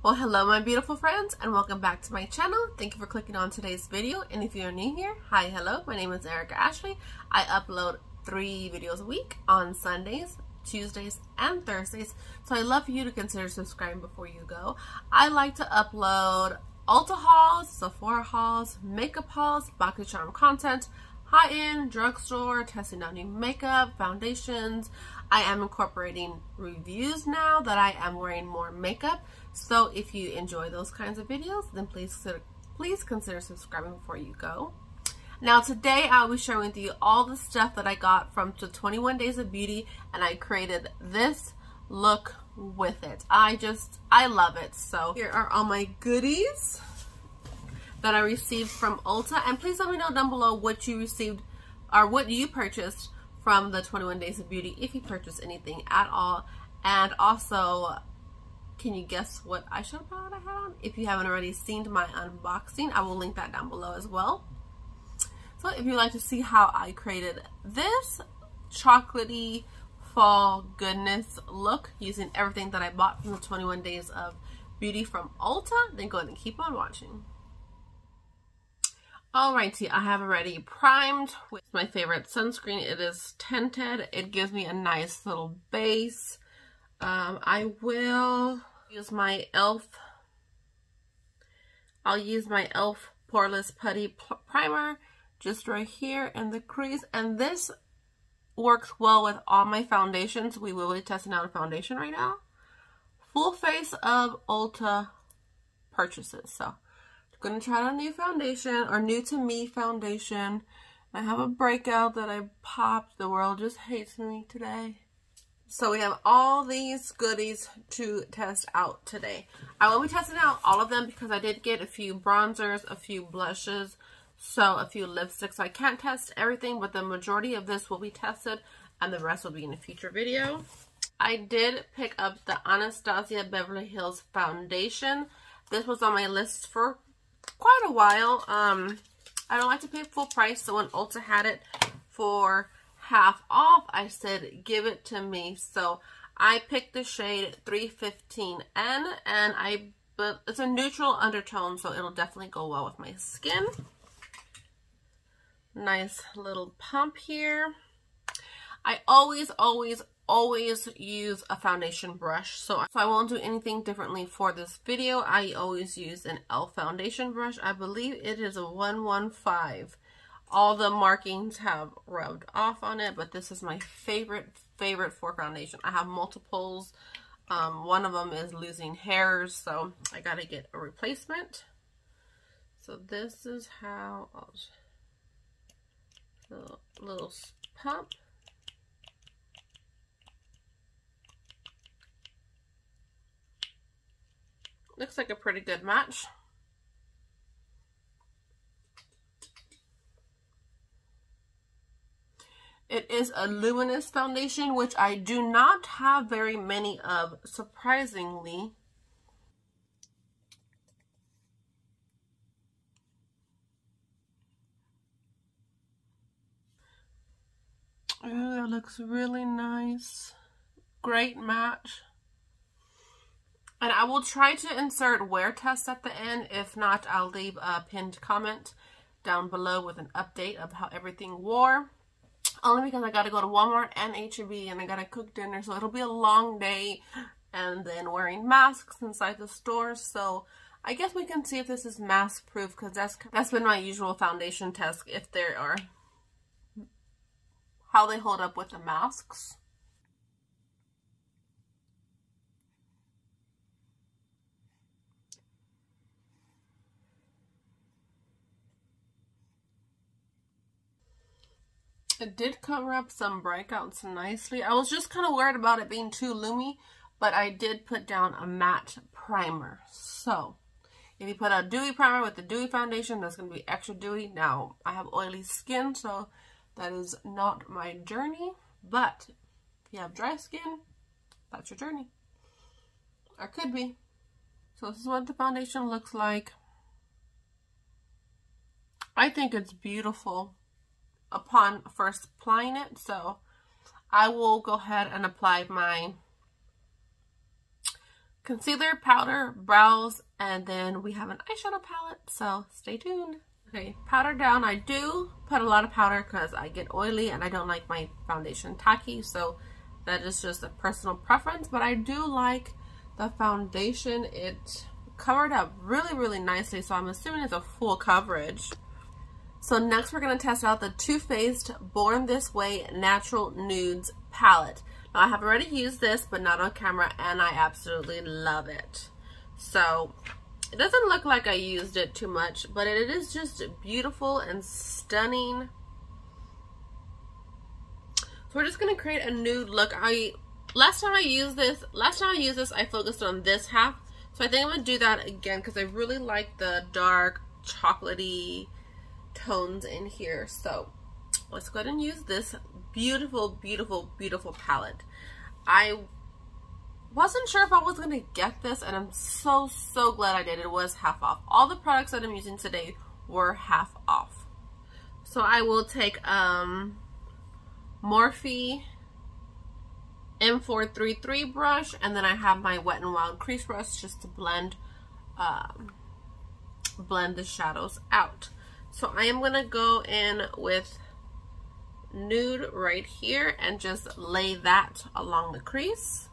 Well, hello my beautiful friends, and welcome back to my channel. Thank you for clicking on today's video. And if you're new here, hi, hello, my name is Erica Ashley. I upload 3 videos a week on Sundays, Tuesdays, and Thursdays. So I'd love for you to consider subscribing before you go. I like to upload Ulta hauls, Sephora hauls, makeup hauls, Boxy Charm content, high-end, drugstore, testing out new makeup, foundations. I am incorporating reviews now that I am wearing more makeup. So if you enjoy those kinds of videos, then please consider subscribing before you go. Now today I'll be sharing with you all the stuff that I got from the 21 Days of Beauty, and I created this look with it. I love it. So here are all my goodies that I received from Ulta, and please let me know down below what you received or what you purchased from the 21 Days of Beauty, if you purchased anything at all. And also, can you guess what eyeshadow palette I had on? If you haven't already seen my unboxing, I will link that down below as well. So if you'd like to see how I created this chocolatey fall goodness look using everything that I bought from the 21 Days of Beauty from Ulta, then go ahead and keep on watching. Alrighty, I have already primed with my favorite sunscreen. It is tinted. It gives me a nice little base. I will use my e.l.f. I'll use my e.l.f. Poreless Putty Primer just right here in the crease. And this works well with all my foundations. We will be testing out a foundation right now. Full face of Ulta purchases. So going to try out a new foundation, or new to me foundation. I have a breakout that I popped. The world just hates me today. So we have all these goodies to test out today. I will be testing out all of them because I did get a few bronzers, a few blushes, so a few lipsticks. So I can't test everything, but the majority of this will be tested and the rest will be in a future video. I did pick up the Anastasia Beverly Hills foundation. This was on my list for quite a while. I don't like to pay full price, so when Ulta had it for half off, I said give it to me. So I picked the shade 315N, and it's a neutral undertone, so it'll definitely go well with my skin. Nice little pump here. I always use a foundation brush, so I won't do anything differently for this video. I always use an e.l.f. foundation brush. I believe it is a 115. All the markings have rubbed off on it, but this is my favorite for foundation. I have multiples. One of them is losing hairs, so I gotta get a replacement. So this is how a little pump. Looks like a pretty good match. It is a luminous foundation, which I do not have very many of, surprisingly. Oh, that looks really nice. Great match. And I will try to insert wear tests at the end. If not, I'll leave a pinned comment down below with an update of how everything wore. Only because I got to go to Walmart and H-E-B, and I got to cook dinner, so it'll be a long day. And then wearing masks inside the store. So I guess we can see if this is mask proof, because that's been my usual foundation test, if there are, how they hold up with the masks. It did cover up some breakouts nicely. I was just kind of worried about it being too loomy, but I did put down a matte primer. So if you put a dewy primer with the dewy foundation, that's going to be extra dewy. Now, I have oily skin, so that is not my journey. But if you have dry skin, that's your journey. Or could be. So this is what the foundation looks like. I think it's beautiful upon first applying it, so I will go ahead and apply my concealer, powder, brows, and then we have an eyeshadow palette, so stay tuned. Okay, powder down. I do put a lot of powder because I get oily and I don't like my foundation tacky, so that is just a personal preference, but I do like the foundation. It covered up really, really nicely, so I'm assuming it's a full coverage. So next we're going to test out the Too Faced Born This Way Natural Nudes palette. Now I have already used this, but not on camera, and I absolutely love it. So it doesn't look like I used it too much, but it is just beautiful and stunning. So we're just going to create a nude look. Last time I used this, I focused on this half. So I think I'm going to do that again because I really like the dark chocolatey tones in here. So let's go ahead and use this beautiful, beautiful, beautiful palette. I wasn't sure if I was going to get this, and I'm so glad I did. It was half off. All the products that I'm using today were half off. So I will take Morphe M433 brush, and then I have my Wet n Wild crease brush just to blend the shadows out. So I am going to go in with nude right here and just lay that along the crease.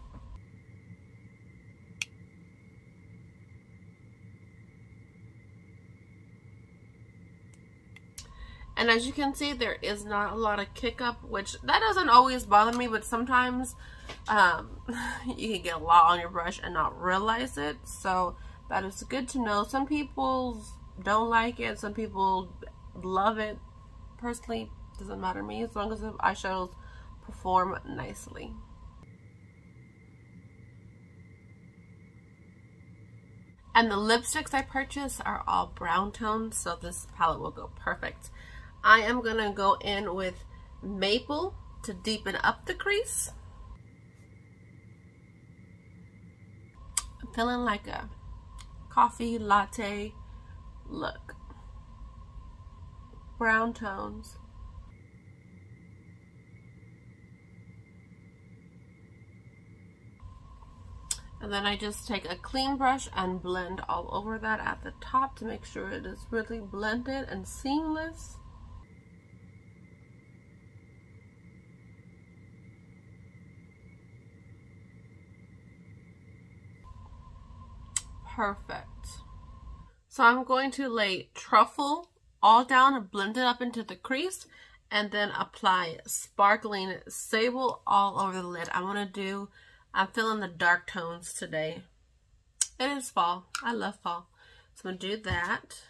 And as you can see, there is not a lot of kick up, which that doesn't always bother me, but sometimes you can get a lot on your brush and not realize it. So that is good to know. Some people don't like it, some people love it. Personally, it doesn't matter to me as long as the eyeshadows perform nicely. And the lipsticks I purchased are all brown tones, so this palette will go perfect. I am going to go in with Maple to deepen up the crease. I'm feeling like a coffee latte look. Brown tones. And then I just take a clean brush and blend all over that at the top to make sure it is really blended and seamless. Perfect. So I'm going to lay Truffle all down and blend it up into the crease, and then apply Sparkling Sable all over the lid. I'm feeling the dark tones today. It is fall. I love fall. So I'm going to do that.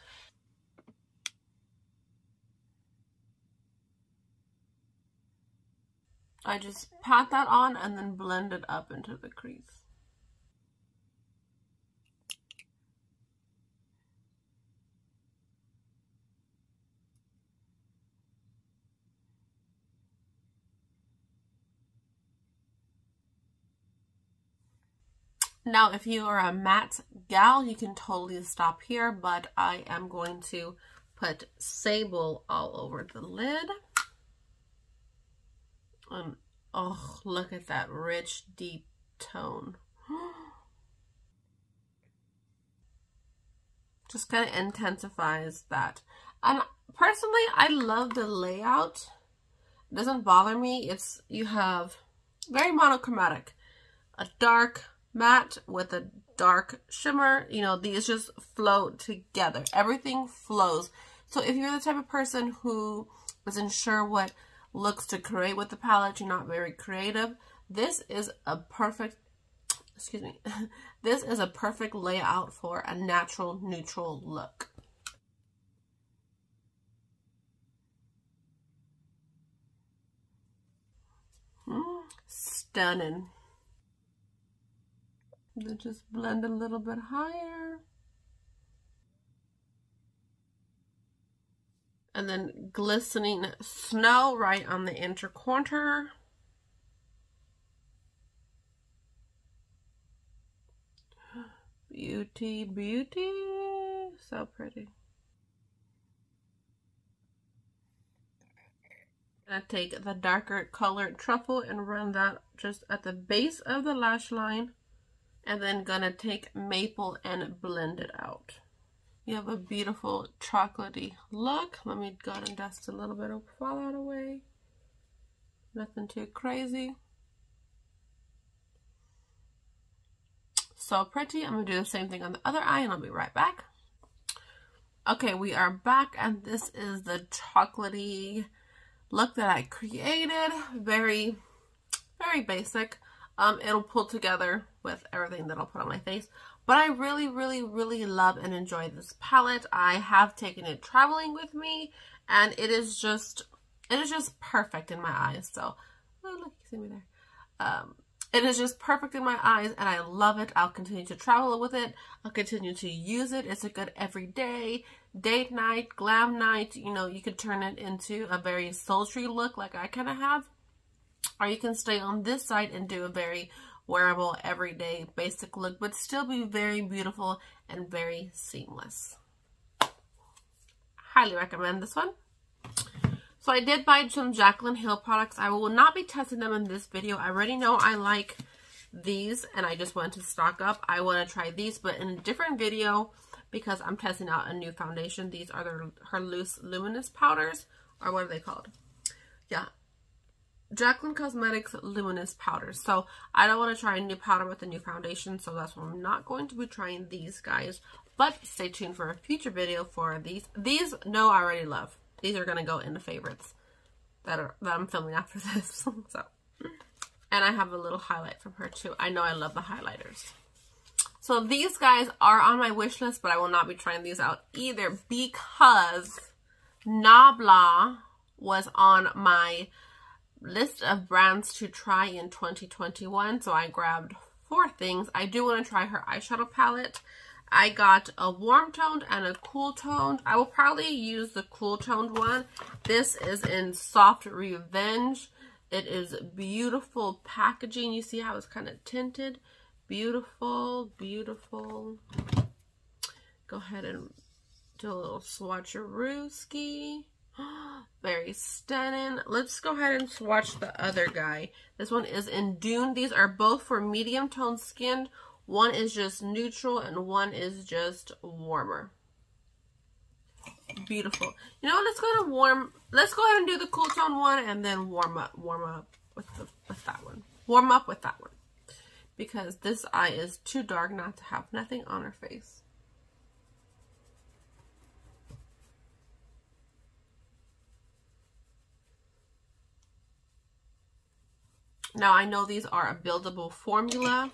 I just pat that on and then blend it up into the crease. Now, if you are a matte gal, you can totally stop here, but I am going to put Sable all over the lid. And oh, look at that rich, deep tone. Just kind of intensifies that. And personally, I love the layout. It doesn't bother me. You have very monochromatic. A dark matte with a dark shimmer. You know, these just flow together. Everything flows. So if you're the type of person who isn't sure what looks to create with the palette, you're not very creative, this is a perfect, this is a perfect layout for a natural neutral look. Stunning. Then just blend a little bit higher. And then glistening snow right on the inner corner. Beauty, beauty. So pretty. I take the darker colored Truffle and run that just at the base of the lash line. And then gonna take Maple and blend it out. You have a beautiful chocolatey look. Let me go ahead and dust a little bit of fallout away. Nothing too crazy. So pretty. I'm gonna do the same thing on the other eye and I'll be right back. Okay, we are back and this is the chocolatey look that I created. Very, very basic. It'll pull together with everything that I'll put on my face. But I really, really, really love and enjoy this palette. I have taken it traveling with me and it is just perfect in my eyes. So, oh look, you see me there. It is just perfect in my eyes and I love it. I'll continue to travel with it. I'll continue to use it. It's a good everyday, date night, glam night. You know, you could turn it into a very sultry look like I kind of have. Or you can stay on this side and do a very wearable, everyday, basic look, but still be very beautiful and very seamless. Highly recommend this one. So I did buy some Jaclyn Hill products. I will not be testing them in this video. I already know I like these and I just wanted to stock up. I want to try these, but in a different video because I'm testing out a new foundation. These are her loose luminous powders, or what are they called? Yeah. Jaclyn Cosmetics Luminous Powders. So I don't want to try a new powder with a new foundation, so that's why I'm not going to be trying these guys. But stay tuned for a future video for these. These, no, I already love. These are going to go in the favorites that I'm filming after this. So, and I have a little highlight from her too. I know I love the highlighters. So these guys are on my wish list, but I will not be trying these out either because Nabla was on my list of brands to try in 2021, so I grabbed 4 things. I do want to try her eyeshadow palette. I got a warm toned and a cool toned. I will probably use the cool toned one. This is in Soft Revenge. It is beautiful packaging. You see how it's kind of tinted. Beautiful, beautiful. Go ahead and do a little swatcherooski. Very stunning. Let's go ahead and swatch the other guy. This one is in Dune. These are both for medium toned skin. One is just neutral and one is just warmer. Beautiful. You know what? Let's go ahead and do the cool tone one and then warm up with that one. Warm up with that one. Because this eye is too dark not to have nothing on her face. Now, I know these are a buildable formula.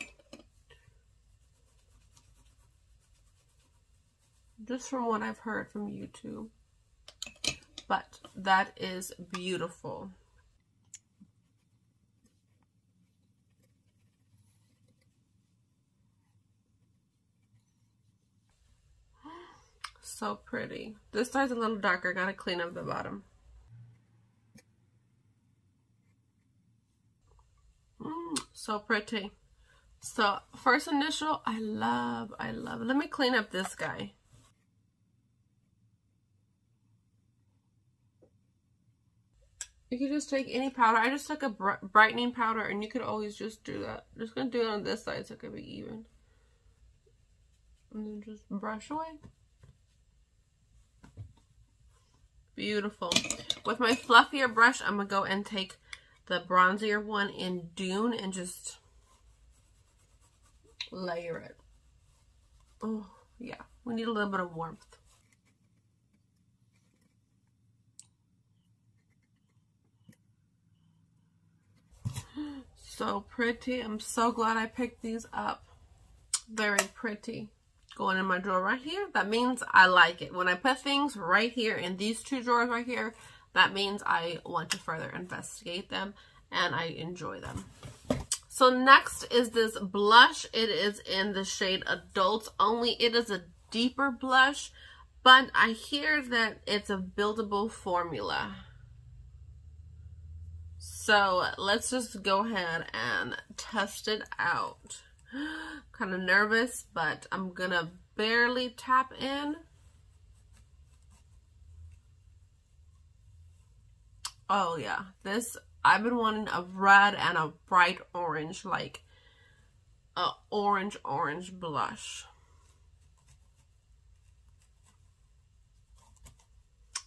Just from what I've heard from YouTube. But that is beautiful. So pretty. This side's a little darker. Gotta clean up the bottom. So pretty. So first initial, I love it. Let me clean up this guy. You could just take any powder. I just took a brightening powder and you could always just do that. I'm just gonna do it on this side so it could be even. And then just brush away. Beautiful. With my fluffier brush, I'm gonna go and take the bronzier one in Dune and just layer it. Oh, yeah. We need a little bit of warmth. So pretty. I'm so glad I picked these up. Very pretty. Going in my drawer right here. That means I like it. When I put things right here in these 2 drawers right here, that means I want to further investigate them and I enjoy them. So next is this blush. It is in the shade Adults Only. It is a deeper blush, but I hear that it's a buildable formula. So let's just go ahead and test it out. Kind of nervous, but I'm gonna barely tap in. Oh yeah, this, I've been wanting a red and a bright orange, like a orange blush.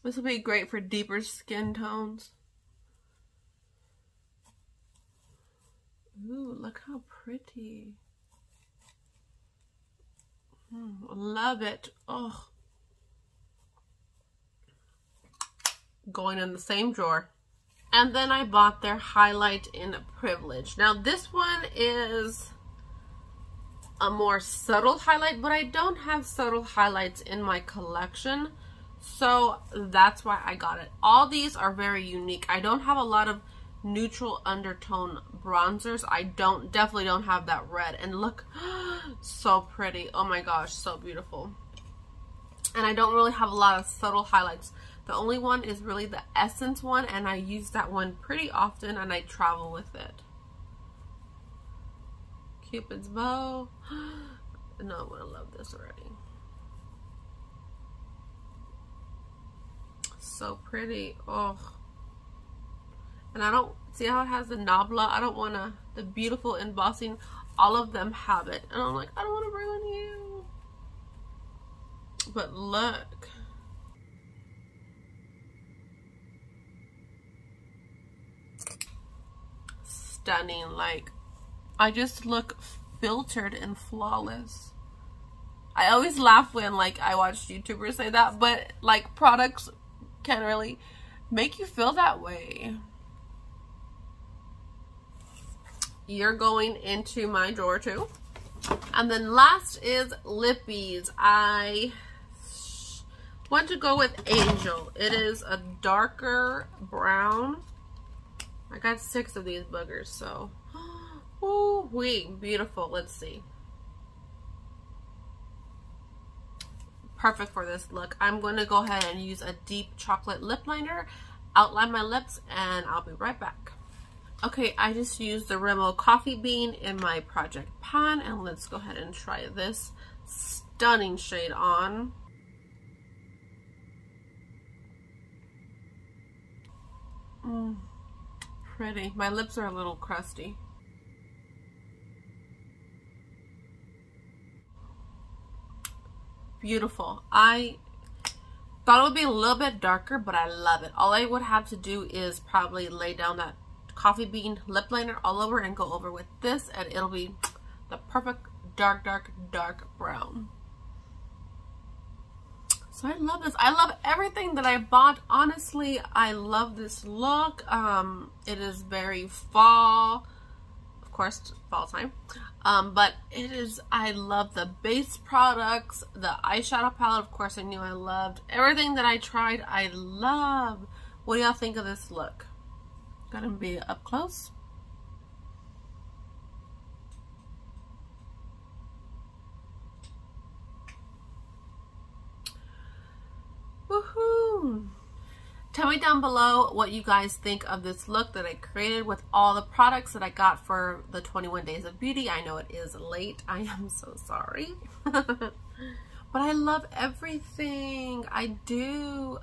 This will be great for deeper skin tones. Ooh, look how pretty. Love it. Oh. Going in the same drawer. And then I bought their Highlight in Privilege. Now this one is a more subtle highlight, but I don't have subtle highlights in my collection, so that's why I got it. All these are very unique. I don't have a lot of neutral undertone bronzers. I definitely don't have that red, and look, so pretty. Oh my gosh, so beautiful. And I don't really have a lot of subtle highlights. The only one is really the Essence one, and I use that one pretty often, and I travel with it. Cupid's bow. No, I'm gonna love this already. So pretty. Oh. And I don't see how it has the Nabla. I don't want the beautiful embossing. All of them have it, and I'm like, I don't want to ruin you. But look. Stunning. Like, I just look filtered and flawless. I always laugh when like I watch YouTubers say that, but like products can't really make you feel that way. You're going into my drawer too. And then last is lippies. I want to go with Angel. It is a darker brown. I got 6 of these boogers, so ooh wee, beautiful. Let's see. Perfect for this look. I'm going to go ahead and use a deep chocolate lip liner, outline my lips, and I'll be right back. Okay, I just used the Rimmel Coffee Bean in my project pan, and let's go ahead and try this stunning shade on. Pretty. My lips are a little crusty. Beautiful. I thought it would be a little bit darker, but I love it. All I would have to do is probably lay down that coffee bean lip liner all over and go over with this, and it'll be the perfect dark brown. So I love this. I love everything that I bought. Honestly, I love this look. It is very fall, of course, fall time. But it is, I love the base products, the eyeshadow palette, of course I knew I loved. Everything that I tried, I love. What do y'all think of this look? Gonna be up close. Woohoo! Tell me down below what you guys think of this look that I created with all the products that I got for the 21 Days of Beauty. I know it is late. I am so sorry. But I love everything. I do.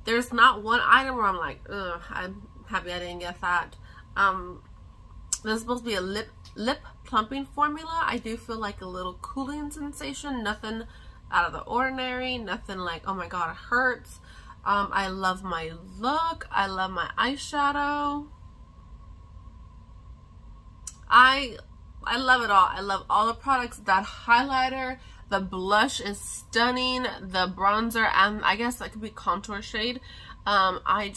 There's not one item where I'm like, ugh, I'm happy I didn't get that. This is supposed to be a lip plumping formula. I do feel like a little cooling sensation. Nothing out of the ordinary. Nothing like, oh my god, it hurts. I love my look. I love my eyeshadow. I love it all. I love all the products. That highlighter, the blush is stunning. The bronzer, and I guess that could be contour shade. I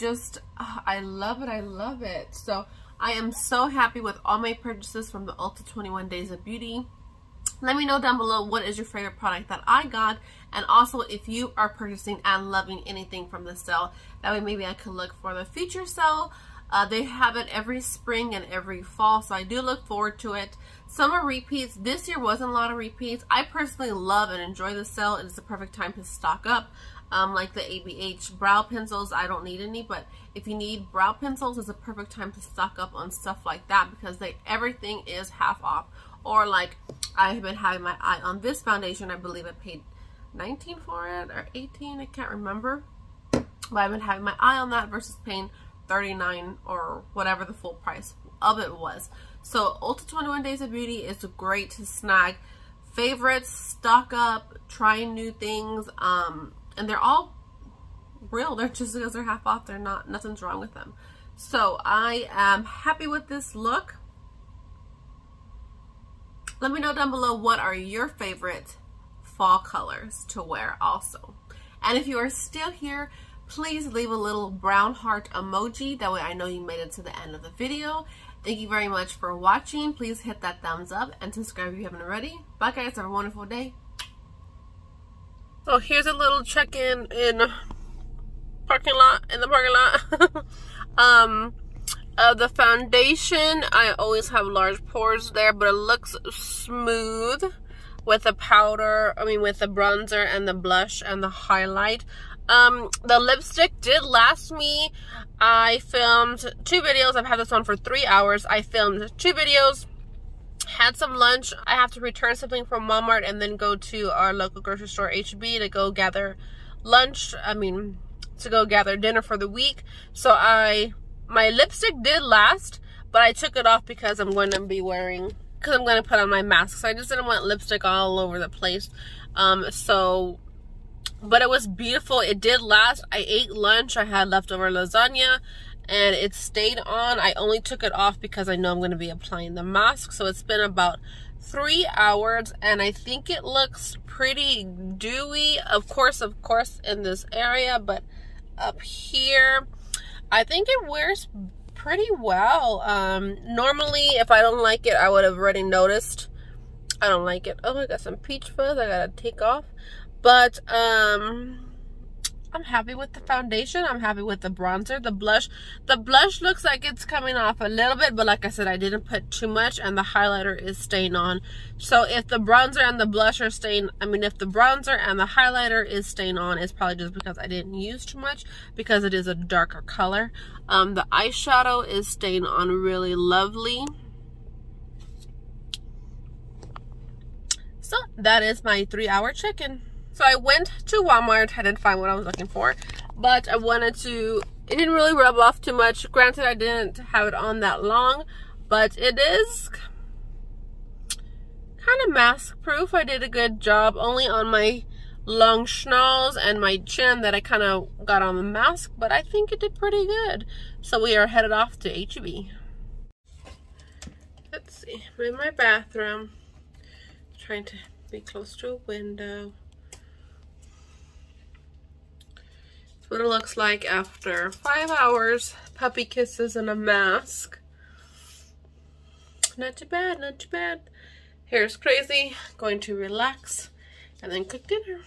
love it. I love it. So I am so happy with all my purchases from the Ulta 21 Days of Beauty. Let me know down below what is your favorite product that I got, and also if you are purchasing and loving anything from the sale. That way maybe I could look for the future sale. They have it every spring and every fall, so I do look forward to it. Summer repeats. This year wasn't a lot of repeats. I personally love and enjoy the sale. It's the perfect time to stock up. Like the ABH brow pencils, I don't need any, but if you need brow pencils, it's a perfect time to stock up on stuff like that, because everything is half off. Or like, I've been having my eye on this foundation. I believe I paid $19 for it, or $18, I can't remember. But I've been having my eye on that versus paying $39 or whatever the full price of it was. So Ulta 21 Days of Beauty is great to snag favorites, stock up, trying new things, and they're all real. They're just because they're half off, they're not, nothing's wrong with them. So I am happy with this look. Let me know down below what are your favorite fall colors to wear also. And if you are still here, please leave a little brown heart emoji. That way I know you made it to the end of the video. Thank you very much for watching. Please hit that thumbs up and subscribe if you haven't already. Bye guys, have a wonderful day. So here's a little check-in in the parking lot. The foundation, I always have large pores there, but it looks smooth with the powder, with the bronzer and the blush and the highlight. The lipstick did last me. I filmed 2 videos. I've had this on for 3 hours. I filmed 2 videos, had some lunch. I have to return something from Walmart and then go to our local grocery store, HB, to go gather lunch. To go gather dinner for the week. So my lipstick did last, but I took it off because I'm going to be wearing, because I'm going to put on my mask. So I just didn't want lipstick all over the place. But it was beautiful. It did last. I ate lunch. I had leftover lasagna and it stayed on. I only took it off because I know I'm going to be applying the mask. So it's been about 3 hours and I think it looks pretty dewy. Of course, in this area, but up here, I think it wears pretty well. Normally, if I don't like it, I would have already noticed. I don't like it. Oh, I got some peach fuzz I gotta take off. But I'm happy with the foundation. I'm happy with the bronzer. The blush looks like it's coming off a little bit, but like I said, I didn't put too much, and the highlighter is staying on. So if the bronzer and the blush are staying, if the bronzer and the highlighter is staying on, it's probably just because I didn't use too much, because it is a darker color. The eyeshadow is staying on really lovely. So that is my 3-hour check-in. So I went to Walmart. I didn't find what I was looking for, but I wanted to, it didn't really rub off too much. Granted, I didn't have it on that long, but it is kind of mask proof. I did a good job, only on my long schnoz and my chin that I kind of got on the mask, but I think it did pretty good. So we are headed off to H-E-B. Let's see, I'm in my bathroom, trying to be close to a window. What it looks like after 5 hours, puppy kisses and a mask. Not too bad, not too bad. Hair's crazy, going to relax and then cook dinner.